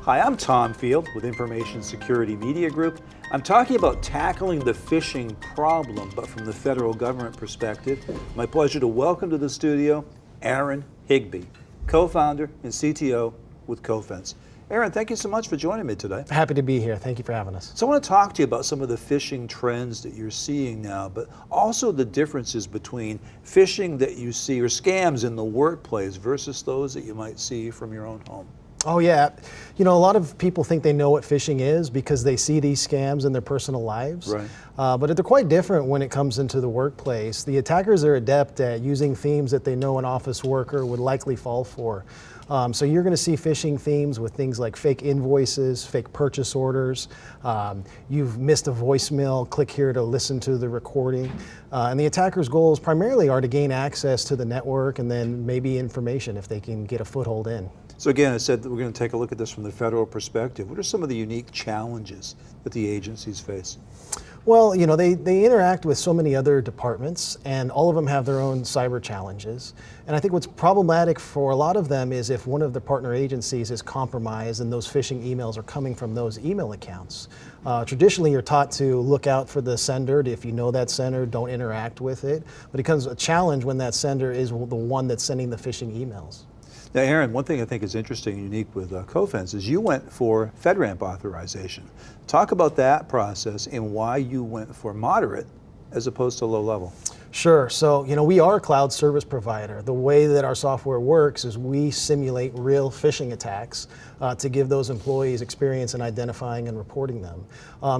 Hi, I'm Tom Field with Information Security Media Group. I'm talking about tackling the phishing problem, but from the federal government perspective. My pleasure to welcome to the studio Aaron Higbee, co-founder and CTO with Cofense. Aaron, thank you so much for joining me today. Happy to be here. Thank you for having us. So I want to talk to you about some of the phishing trends that you're seeing now, but also the differences between phishing that you see or scams in the workplace versus those that you might see from your own home. Oh yeah, you know, a lot of people think they know what phishing is because they see these scams in their personal lives. Right. But they're quite different when it comes into the workplace. The attackers are adept at using themes that they know an office worker would likely fall for. So you're going to see phishing themes with things like fake invoices, fake purchase orders. You've missed a voicemail, click here to listen to the recording. And the attacker's goals primarily are to gain access to the network and then maybe information if they can get a foothold in. So again, I said that we're going to take a look at this from the federal perspective. What are some of the unique challenges that the agencies face? Well, you know, they interact with so many other departments, and all of them have their own cyber challenges. And I think what's problematic for a lot of them is if one of the partner agencies is compromised and those phishing emails are coming from those email accounts. Traditionally, you're taught to look out for the sender. If you know that sender, don't interact with it. But it becomes a challenge when that sender is the one that's sending the phishing emails. Now, Aaron, one thing I think is interesting and unique with Cofense is you went for FedRAMP authorization. Talk about that process and why you went for moderate as opposed to low level. Sure. So, you know, we are a cloud service provider. The way that our software works is we simulate real phishing attacks to give those employees experience in identifying and reporting them.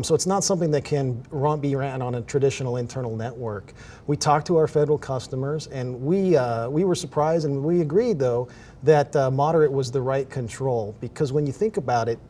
So it's not something that can be ran on a traditional internal network. We talked to our federal customers, and we were surprised, and we agreed, though, that moderate was the right control, because when you think about it,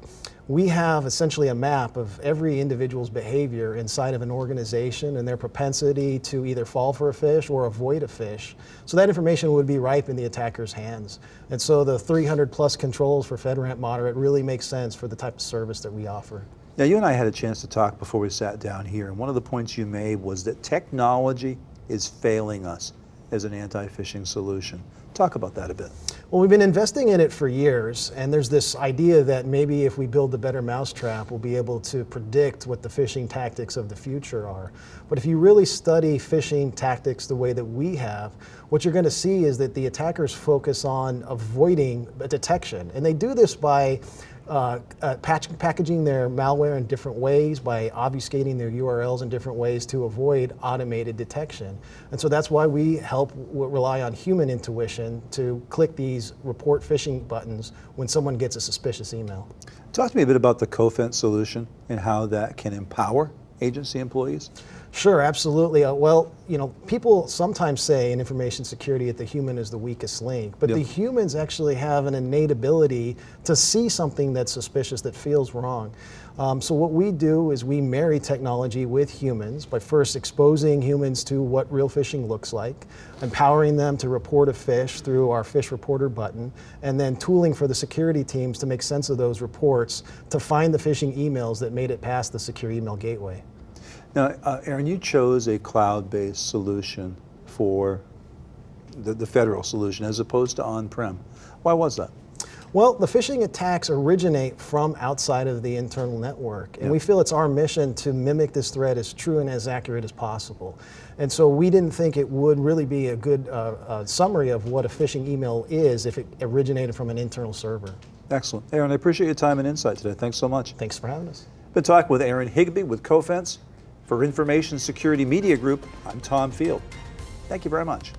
we have essentially a map of every individual's behavior inside of an organization and their propensity to either fall for a phish or avoid a phish. So that information would be ripe in the attacker's hands. And so the 300 plus controls for FedRAMP Moderate really makes sense for the type of service that we offer. Now, you and I had a chance to talk before we sat down here, and one of the points you made was that technology is failing us as an anti-phishing solution. Talk about that a bit. Well, we've been investing in it for years, and there's this idea that maybe if we build a better mousetrap, we'll be able to predict what the phishing tactics of the future are. But if you really study phishing tactics the way that we have, what you're going to see is that the attackers focus on avoiding detection. And they do this by packaging their malware in different ways, by obfuscating their URLs in different ways to avoid automated detection. And so that's why we rely on human intuition to click these report phishing buttons when someone gets a suspicious email. Talk to me a bit about the Cofense solution and how that can empower agency employees. Sure, absolutely. Well, you know, people sometimes say in information security that the human is the weakest link, but Yep. the humans actually have an innate ability to see something that's suspicious, that feels wrong. So what we do is we marry technology with humans by first exposing humans to what real phishing looks like, empowering them to report a phish through our phish reporter button, and then tooling for the security teams to make sense of those reports to find the phishing emails that made it past the secure email gateway. Now, Aaron, you chose a cloud-based solution for the federal solution as opposed to on-prem. Why was that? Well, the phishing attacks originate from outside of the internal network, and we feel it's our mission to mimic this threat as true and as accurate as possible. And so we didn't think it would really be a good summary of what a phishing email is if it originated from an internal server. Excellent. Aaron, I appreciate your time and insight today. Thanks so much. Thanks for having us. Been talking with Aaron Higbee with Cofense. For Information Security Media Group, I'm Tom Field. Thank you very much.